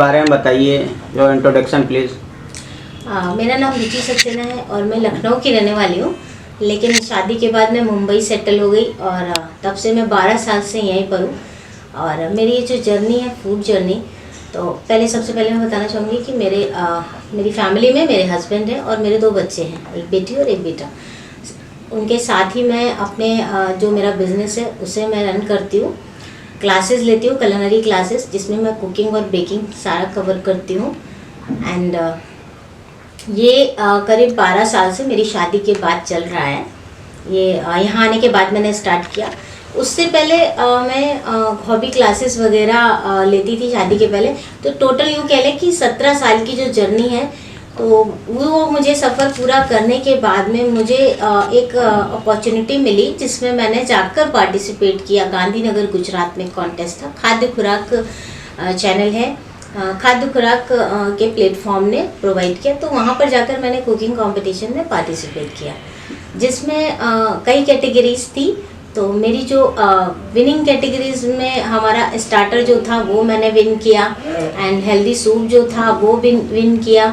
बारे में बताइए, जो इंट्रोडक्शन प्लीज़। मेरा नाम रुचि सक्सेना है और मैं लखनऊ की रहने वाली हूँ, लेकिन शादी के बाद मैं मुंबई सेटल हो गई और तब से मैं 12 साल से यहीं पर हूँ। और मेरी ये जो जर्नी है, फूड जर्नी, तो सबसे पहले मैं बताना चाहूँगी कि मेरी फैमिली में मेरे हस्बैंड हैं और मेरे 2 बच्चे हैं, एक बेटी और एक बेटा। उनके साथ ही मैं अपने जो मेरा बिज़नेस है उसे मैं रन करती हूँ, क्लासेस लेती हूँ, कुलिनरी क्लासेस, जिसमें मैं कुकिंग और बेकिंग सारा कवर करती हूँ। एंड ये करीब 12 साल से मेरी शादी के बाद चल रहा है। ये यहाँ आने के बाद मैंने स्टार्ट किया। उससे पहले मैं हॉबी क्लासेस वगैरह लेती थी शादी के पहले। तो टोटल यूँ कह लें कि 17 साल की जो जर्नी है, तो वो मुझे सफ़र पूरा करने के बाद में मुझे एक अपॉर्चुनिटी मिली, जिसमें मैंने जाकर पार्टिसिपेट किया। गांधीनगर गुजरात में कॉन्टेस्ट था, खाद्य खुराक चैनल है, खाद्य खुराक के प्लेटफॉर्म ने प्रोवाइड किया। तो वहाँ पर जाकर मैंने कुकिंग कंपटीशन में पार्टिसिपेट किया, जिसमें कई कैटेगरीज थी। तो मेरी जो विनिंग कैटेगरीज में हमारा स्टार्टर जो था वो मैंने विन किया, एंड हेल्दी सूप जो था वो विन किया।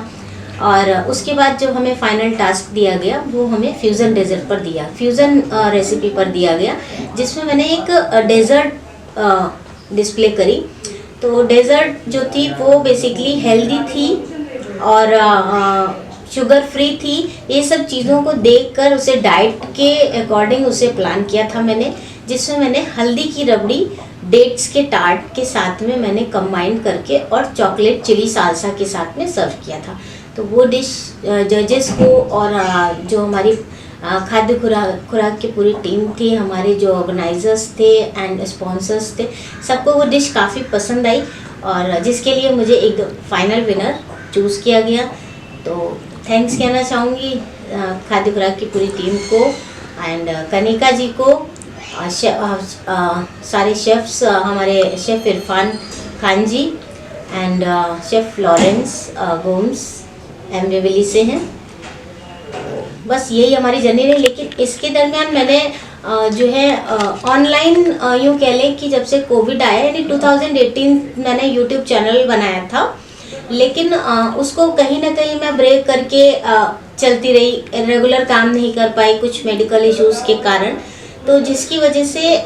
और उसके बाद जो हमें फाइनल टास्क दिया गया वो हमें फ्यूज़न डेजर्ट पर दिया, फ्यूज़न रेसिपी पर दिया गया, जिसमें मैंने एक डेजर्ट डिस्प्ले करी। तो डेजर्ट जो थी वो बेसिकली हेल्दी थी और शुगर फ्री थी। ये सब चीज़ों को देखकर उसे डाइट के अकॉर्डिंग उसे प्लान किया था मैंने, जिसमें मैंने हल्दी की रबड़ी डेट्स के टार्ट के साथ में मैंने कंबाइन करके और चॉकलेट चिली सालसा के साथ में सर्व किया था। तो वो डिश जजेस को और जो हमारी खाद्य खुराक की पूरी टीम थी, हमारे जो ऑर्गेनाइजर्स थे एंड स्पॉन्सर्स थे, सबको वो डिश काफ़ी पसंद आई, और जिसके लिए मुझे एक फाइनल विनर चूज़ किया गया। तो थैंक्स कहना चाहूँगी खाद्य खुराक की पूरी टीम को एंड कनिका जी को, सारे शेफ्स, हमारे chef Irfan Khan ji and chef Lawrence Gomes एमरेवली से हैं। बस यही हमारी जर्नी है। लेकिन इसके दरमियान मैंने जो है ऑनलाइन यूँ कह लें कि जब से कोविड आया, यानी 2018 मैंने यूट्यूब चैनल बनाया था, लेकिन उसको कहीं ना कहीं मैं ब्रेक करके चलती रही, रेगुलर काम नहीं कर पाई कुछ मेडिकल इश्यूज़ के कारण। तो जिसकी वजह से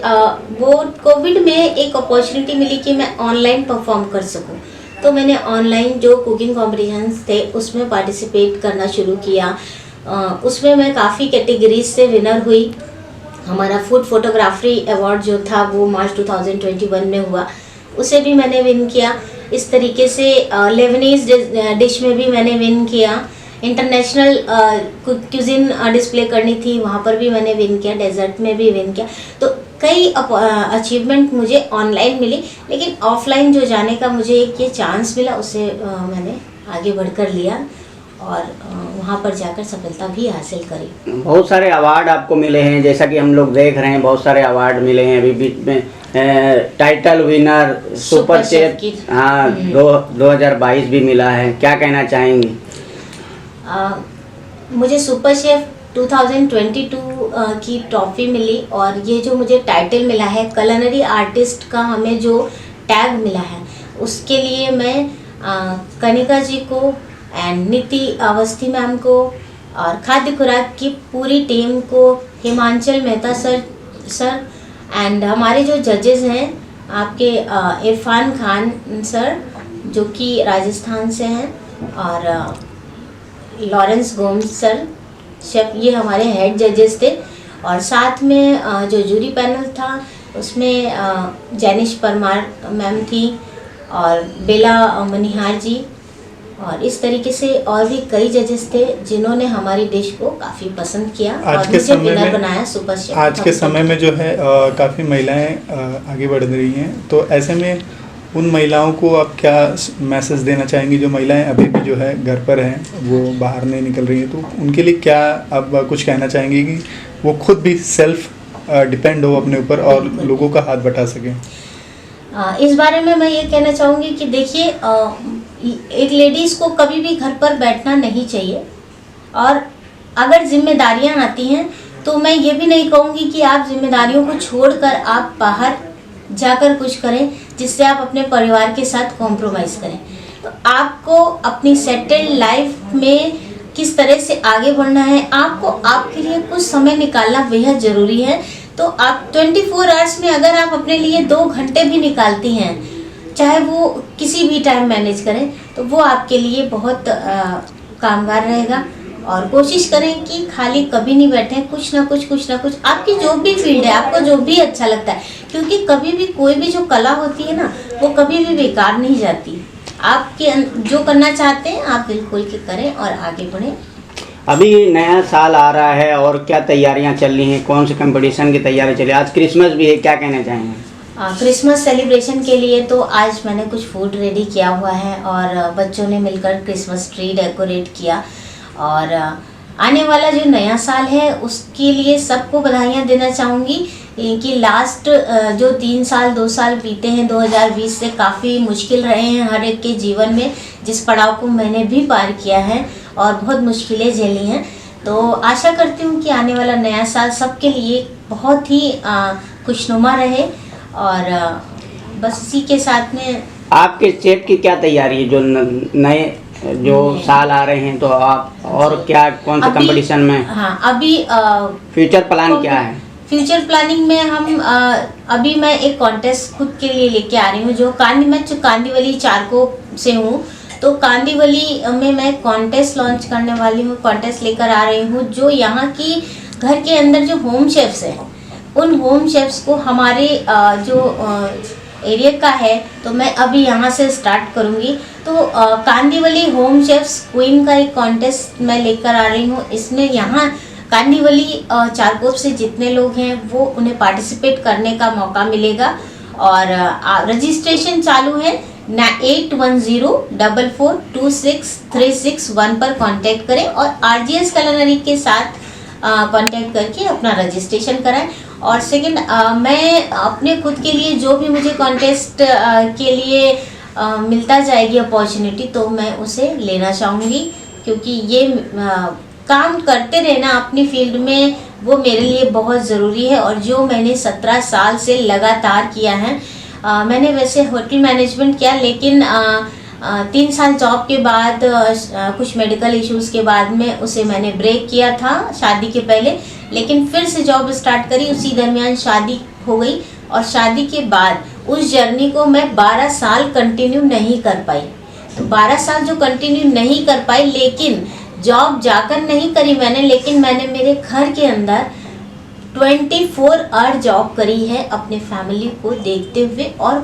वो कोविड में एक अपॉर्चुनिटी मिली कि मैं ऑनलाइन परफॉर्म कर सकूं। तो मैंने ऑनलाइन जो कुकिंग कॉम्पिटिशन्स थे उसमें पार्टिसिपेट करना शुरू किया। उसमें मैं काफ़ी कैटेगरीज से विनर हुई। हमारा फूड फोटोग्राफी अवार्ड जो था वो मार्च 2021 में हुआ, उसे भी मैंने विन किया। इस तरीके से लेबनीज डिश में भी मैंने विन किया। इंटरनेशनल क्यूजिन डिस्प्ले करनी थी, वहाँ पर भी मैंने विन किया। डेजर्ट में भी विन किया। तो कई अचीवमेंट मुझे ऑनलाइन मिली, लेकिन ऑफलाइन जो जाने का मुझे एक ये चांस मिला, उसे मैंने आगे बढ़कर लिया और वहाँ पर जाकर सफलता भी हासिल करी। बहुत सारे अवार्ड आपको मिले हैं, जैसा कि हम लोग देख रहे हैं, बहुत सारे अवार्ड मिले हैं। अभी बीच में टाइटल विनर सुपर शेफ, हाँ, 2022 भी मिला है। क्या कहना चाहेंगी? मुझे सुपर शेफ 2022 की ट्रॉफी मिली, और ये जो मुझे टाइटल मिला है कुलिनरी आर्टिस्ट का, हमें जो टैग मिला है, उसके लिए मैं कनिका जी को एंड नीति अवस्थी मैम को और खाद्य खुराक की पूरी टीम को, हिमांचल मेहता सर एंड हमारे जो जजेस हैं आपके इरफान खान सर जो कि राजस्थान से हैं, और लॉरेंस गोम्स सर शेफ, ये हमारे हेड जजेस थे। और साथ में जो जूरी पैनल था उसमें जैनिश परमार मैम थी और बेला मनिहार जी, और इस तरीके से और भी कई जजेस थे जिन्होंने हमारी डिश को काफ़ी पसंद किया और मुझे विनर बनाया सुपर शेफ। आज के समय में जो है काफ़ी महिलाएं आगे बढ़ रही हैं, तो ऐसे में उन महिलाओं को आप क्या मैसेज देना चाहेंगी जो महिलाएं अभी भी जो है घर पर हैं, वो बाहर नहीं निकल रही हैं, तो उनके लिए क्या आप कुछ कहना चाहेंगे कि वो खुद भी सेल्फ डिपेंड हो अपने ऊपर और लोगों का हाथ बटा सकें? इस बारे में मैं ये कहना चाहूँगी कि देखिए, एक लेडीज़ को कभी भी घर पर बैठना नहीं चाहिए, और अगर जिम्मेदारियां आती हैं तो मैं ये भी नहीं कहूँगी कि आप जिम्मेदारियों को छोड़कर आप बाहर जाकर कुछ करें जिससे आप अपने परिवार के साथ कॉम्प्रोमाइज़ करें। तो आपको अपनी सेटल्ड लाइफ में किस तरह से आगे बढ़ना है, आपको आपके लिए कुछ समय निकालना बेहद ज़रूरी है। तो आप 24 आवर्स में अगर आप अपने लिए 2 घंटे भी निकालती हैं, चाहे वो किसी भी टाइम मैनेज करें, तो वो आपके लिए बहुत कामगार रहेगा। और कोशिश करें कि खाली कभी नहीं बैठें, कुछ ना कुछ आपकी जो भी फील्ड है, आपको जो भी अच्छा लगता है, क्योंकि कभी भी कोई भी जो कला होती है ना, वो कभी भी बेकार नहीं जाती। आपके जो करना चाहते हैं आप दिल खोल के करें और आगे बढ़ें। अभी नया साल आ रहा है और क्या तैयारियां चल रही हैं, कौन से कंपटीशन की तैयारी चली, आज क्रिसमस भी है, क्या कहना चाहेंगे? क्रिसमस सेलिब्रेशन के लिए तो आज मैंने कुछ फूड रेडी किया हुआ है और बच्चों ने मिलकर क्रिसमस ट्री डेकोरेट किया। और आने वाला जो नया साल है उसके लिए सबको बधाइयाँ देना चाहूँगी कि लास्ट जो 3 साल 2 साल बीते हैं 2020 से काफ़ी मुश्किल रहे हैं हर एक के जीवन में, जिस पड़ाव को मैंने भी पार किया है और बहुत मुश्किलें झेली हैं। तो आशा करती हूँ कि आने वाला नया साल सबके लिए बहुत ही खुशनुमा रहे। और बस इसी के साथ में आपके चेप की क्या तैयारी है, जो नए जो साल आ रहे हैं, तो आप और क्या कौन से कंपटीशन में? हाँ, अभी फ्यूचर प्लान क्या है? फ्यूचर प्लानिंग में हम अभी मैं एक कॉन्टेस्ट खुद के लिए लेके आ रही हूँ, जो कांदीवली चारको से हूँ। तो कांदीवली में मैं कॉन्टेस्ट लॉन्च करने वाली हूँ, कॉन्टेस्ट लेकर आ रही हूँ, जो यहाँ की घर के अंदर जो होम शेफ्स हैं, उन होम शेफ्स को हमारे जो एरिया का है, तो मैं अभी यहाँ से स्टार्ट करूँगी। तो कांदीवली होम शेफ्स क्वीन का एक कॉन्टेस्ट मैं लेकर आ रही हूँ। इसमें यहाँ कांदीवली चारकोप से जितने लोग हैं वो उन्हें पार्टिसिपेट करने का मौका मिलेगा। और रजिस्ट्रेशन चालू है 8110442636 पर कांटेक्ट करें और RGS कलनरी के साथ कांटेक्ट करके अपना रजिस्ट्रेशन कराएं। और सेकंड, मैं अपने खुद के लिए जो भी मुझे कॉन्टेस्ट के लिए मिलता जाएगी अपॉर्चुनिटी, तो मैं उसे लेना चाहूँगी, क्योंकि ये काम करते रहना अपनी फील्ड में वो मेरे लिए बहुत ज़रूरी है। और जो मैंने 17 साल से लगातार किया है, मैंने वैसे होटल मैनेजमेंट किया, लेकिन 3 साल जॉब के बाद कुछ मेडिकल इश्यूज़ के बाद में उसे मैंने ब्रेक किया था शादी के पहले, लेकिन फिर से जॉब स्टार्ट करी। उसी दरमियान शादी हो गई और शादी के बाद उस जर्नी को मैं 12 साल कंटिन्यू नहीं कर पाई। तो 12 साल जो कंटिन्यू नहीं कर पाई, लेकिन जॉब जाकर नहीं करी मैंने, लेकिन मैंने मेरे घर के अंदर 24 आवर जॉब करी है अपने फैमिली को देखते हुए, और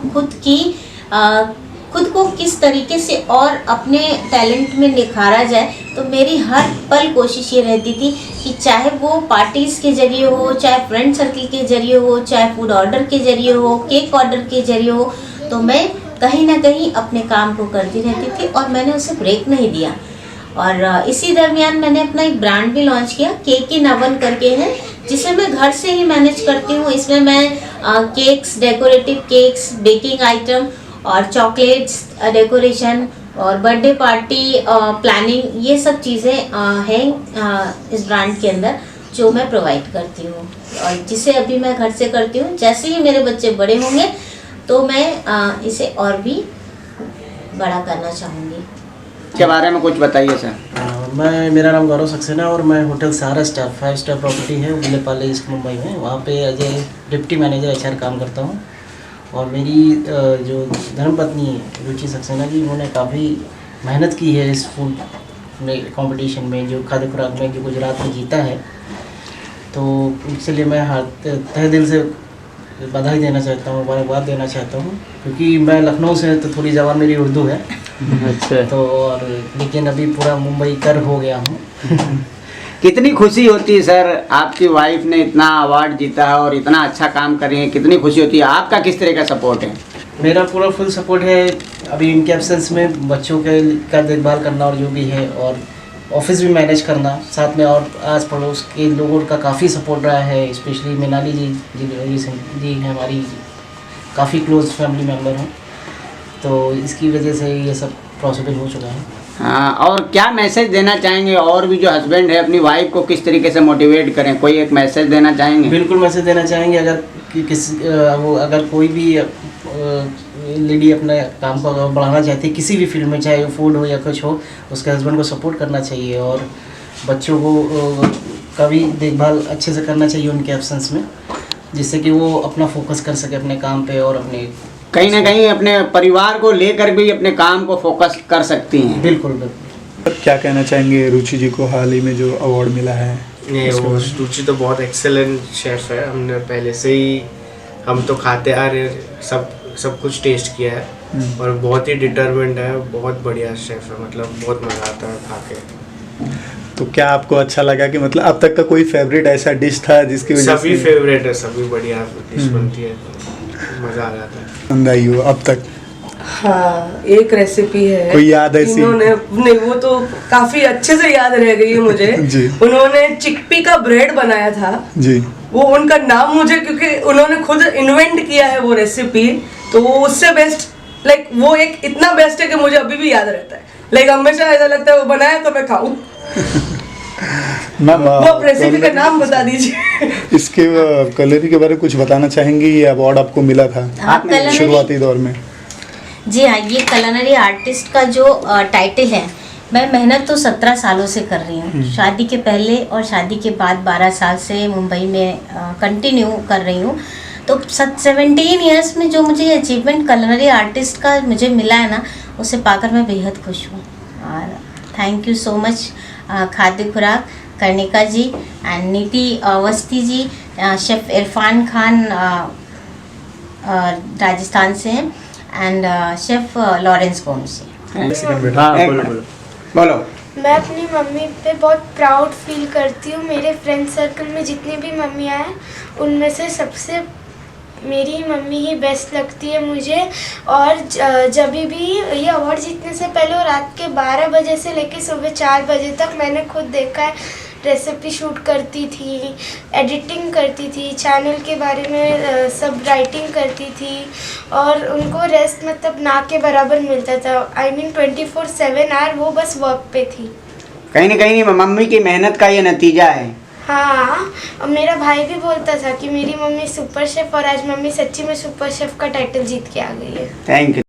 खुद को किस तरीके से और अपने टैलेंट में निखारा जाए। तो मेरी हर पल कोशिश ये रहती थी कि चाहे वो पार्टीज़ के जरिए हो, चाहे फ्रेंड सर्कल के जरिए हो, चाहे फूड ऑर्डर के जरिए हो, केक ऑर्डर के जरिए हो, तो मैं कहीं ना कहीं अपने काम को करती रहती थी और मैंने उसे ब्रेक नहीं दिया। और इसी दरमियान मैंने अपना एक ब्रांड भी लॉन्च किया, केक इन ओवन करके है, जिसे मैं घर से ही मैनेज करती हूँ। इसमें मैं cakes, decorative cakes, baking item और चॉकलेट्स, डेकोरेशन और बर्थडे पार्टी प्लानिंग, ये सब चीज़ें हैं इस ब्रांड के अंदर, जो मैं प्रोवाइड करती हूँ और जिसे अभी मैं घर से करती हूँ। जैसे ही मेरे बच्चे बड़े होंगे तो मैं इसे और भी बड़ा करना चाहूँगी। के बारे में कुछ बताइए सर। मेरा नाम गौरव सक्सेना है और मैं hotel Sahara star 5 star property है विलेपार्ले ईस्ट मुंबई में, वहाँ पे as a deputy manager HR काम करता हूँ। और मेरी जो धर्मपत्नी है रुचि सक्सेना जी, उन्होंने काफ़ी मेहनत की है इस फूड में कंपटीशन में, जो खाद्य खुराक में जो गुजरात में जीता है। तो इसलिए मैं तहे दिल से बधाई देना चाहता हूँ, मुबारकबाद देना चाहता हूँ, क्योंकि मैं लखनऊ से तो थोड़ी ज़बान मेरी उर्दू है। अच्छा। तो और लेकिन अभी पूरा मुंबई कर हो गया हूँ। कितनी खुशी होती है सर, आपकी वाइफ ने इतना अवार्ड जीता है और इतना अच्छा काम कर रही है, कितनी खुशी होती है। आपका किस तरह का सपोर्ट है? मेरा पूरा फुल सपोर्ट है। अभी इनके एब्सेंस में बच्चों का देखभाल करना और जो भी है, और ऑफिस भी मैनेज करना, साथ में और आस पड़ोस के लोगों का काफ़ी सपोर्ट रहा है। स्पेशली मिनाली जी हमारी काफ़ी क्लोज फैमिली मेम्बर हैं, तो इसकी वजह से ये सब पॉसिबल हो चुका है। हाँ, और क्या मैसेज देना चाहेंगे, और भी जो हस्बैंड है अपनी वाइफ को किस तरीके से मोटिवेट करें, कोई एक मैसेज देना चाहेंगे? बिल्कुल मैसेज देना चाहेंगे। अगर कोई भी लेडी अपने काम को अगर बढ़ाना चाहती है किसी भी फील्ड में, चाहे फूड हो या कुछ हो, उसके हस्बैंड को सपोर्ट करना चाहिए और बच्चों को का भी देखभाल अच्छे से करना चाहिए उनके एब्सेंस में, जिससे कि वो अपना फोकस कर सके अपने काम पे और अपने कहीं ना कहीं अपने परिवार को लेकर भी अपने काम को फोकस कर सकती हैं। बिल्कुल बिल्कुल। क्या कहना चाहेंगे रुचि जी को हाल ही में जो अवार्ड मिला है? नहीं, वो रुचि तो बहुत एक्सेलेंट शेफ़ है। हमने पहले से ही हम तो खाते आ रहे, सब कुछ टेस्ट किया है और बहुत ही डिटरमिन्ड है, बहुत बढ़िया शेफ़ है, मतलब बहुत मज़ा आता है खा के। तो क्या आपको अच्छा लगा कि मतलब अब तक का कोई फेवरेट ऐसा डिश था जिसकी वजह से? सभी फेवरेट है, सभी बढ़िया डिश बनती है, मज़ा आ जाता है। पसंद आई हो अब तक? हाँ, एक रेसिपी है, कोई याद ऐसी? इन्होंने नहीं, वो तो काफी अच्छे से याद रह गई है मुझे। जी। उन्होंने चिकपी का ब्रेड बनाया था जी। वो उनका नाम मुझे, क्योंकि उन्होंने खुद इन्वेंट किया है वो रेसिपी, तो वो उससे बेस्ट, लाइक वो एक इतना बेस्ट है कि मुझे अभी भी याद रहता है। लाइक हमेशा ऐसा लगता है वो बनाया तो मैं खाऊं। मैम, वो रेसिपी का नाम बता दीजिए। इसके कलरी के बारे में कुछ बताना चाहेंगी? ये अवार्ड आपको मिला था शुरुआती दौर में? जी हाँ, ये कलनरी आर्टिस्ट का जो टाइटल है, मैं मेहनत तो 17 सालों से कर रही हूँ। शादी के पहले और शादी के बाद 12 साल से मुंबई में कंटिन्यू कर रही हूँ। तो 17 ईयर्स में जो मुझे अचीवमेंट कलनरी आर्टिस्ट का मुझे मिला है ना, उसे पाकर मैं बेहद खुश हूँ। और थैंक यू सो मच खाद्य खुराक, कर्णिका जी एंड नीति अवस्थी जी, शेफ़ इरफान खान राजस्थान से हैं एंड शेफ़ लॉरेंस गोम्स से। हाँ, बोलो। मैं अपनी मम्मी पे बहुत प्राउड फील करती हूँ। मेरे फ्रेंड सर्कल में जितनी भी मम्मियाँ हैं उनमें से सबसे मेरी मम्मी ही बेस्ट लगती है मुझे। और जब भी ये अवार्ड जीतने से पहले और रात के 12 बजे से लेकर सुबह 4 बजे तक मैंने खुद देखा है, रेसिपी शूट करती थी, एडिटिंग करती थी, चैनल के बारे में सब राइटिंग करती थी और उनको रेस्ट मतलब ना के बराबर मिलता था। I mean 24/7 आवर वो बस वर्क पे थी। कहीं ना कहीं मम्मी की मेहनत का ये नतीजा है। हाँ, और मेरा भाई भी बोलता था कि मेरी मम्मी सुपर शेफ़, और आज मम्मी सच्ची में सुपर शेफ़ का टाइटल जीत के आ गई है। Thank you.